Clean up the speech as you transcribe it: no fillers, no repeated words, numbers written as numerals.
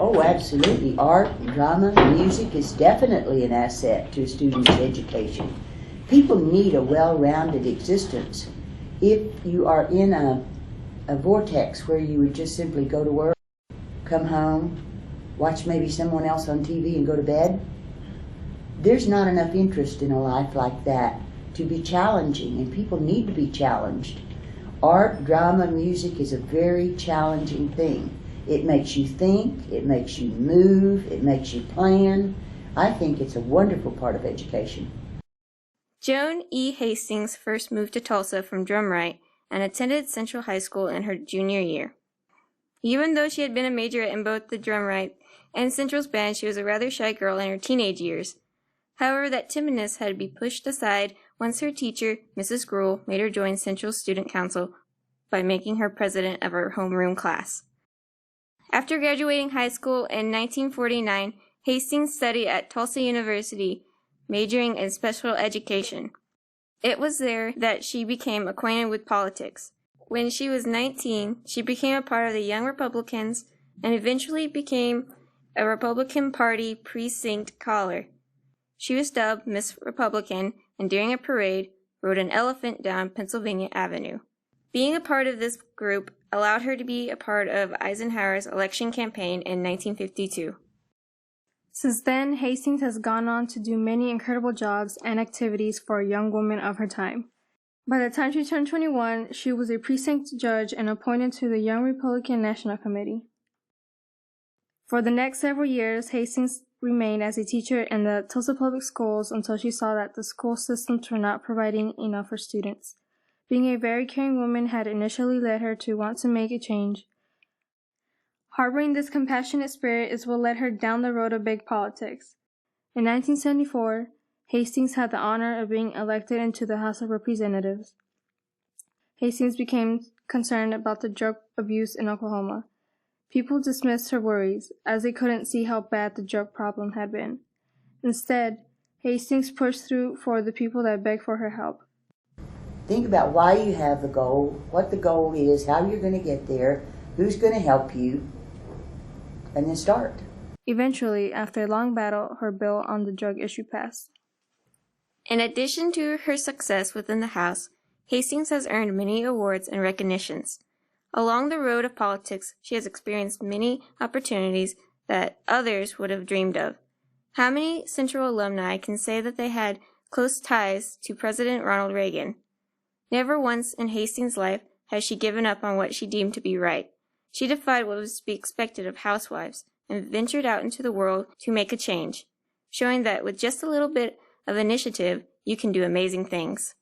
Oh, absolutely. Art, drama, music is definitely an asset to a student's education. People need a well-rounded existence. If you are in a vortex where you would just simply go to work, come home, watch maybe someone else on TV and go to bed, there's not enough interest in a life like that to be challenging, and people need to be challenged. Art, drama, music is a very challenging thing. It makes you think, it makes you move, it makes you plan. I think it's a wonderful part of education. Joan E. Hastings first moved to Tulsa from Drumright and attended Central High School in her junior year. Even though she had been a majorette in both the Drumright and Central's band, she was a rather shy girl in her teenage years. However, that timidness had to be pushed aside once her teacher, Mrs. Gruhl, made her join Central's student council by making her president of her homeroom class. After graduating high school in 1949, Hastings studied at Tulsa University, majoring in special education. It was there that she became acquainted with politics. When she was 19, she became a part of the Young Republicans and eventually became a Republican Party precinct caller. She was dubbed Miss Republican, and during a parade, rode an elephant down Pennsylvania Avenue. Being a part of this group allowed her to be a part of Eisenhower's election campaign in 1952. Since then, Hastings has gone on to do many incredible jobs and activities for a young woman of her time. By the time she turned 21, she was a precinct judge and appointed to the Young Republican National Committee. For the next several years, Hastings remained as a teacher in the Tulsa Public Schools until she saw that the school systems were not providing enough for students. Being a very caring woman had initially led her to want to make a change. Harboring this compassionate spirit is what led her down the road of big politics. In 1974, Hastings had the honor of being elected into the House of Representatives. Hastings became concerned about the drug abuse in Oklahoma. People dismissed her worries, as they couldn't see how bad the drug problem had been. Instead, Hastings pushed through for the people that begged for her help. Think about why you have the goal, what the goal is, how you're going to get there, who's going to help you, and then start. Eventually, after a long battle, her bill on the drug issue passed. In addition to her success within the House, Hastings has earned many awards and recognitions. Along the road of politics, she has experienced many opportunities that others would have dreamed of. How many Central alumni can say that they had close ties to President Ronald Reagan? Never once in Hastings' life has she given up on what she deemed to be right. She defied what was to be expected of housewives and ventured out into the world to make a change, showing that with just a little bit of initiative, you can do amazing things.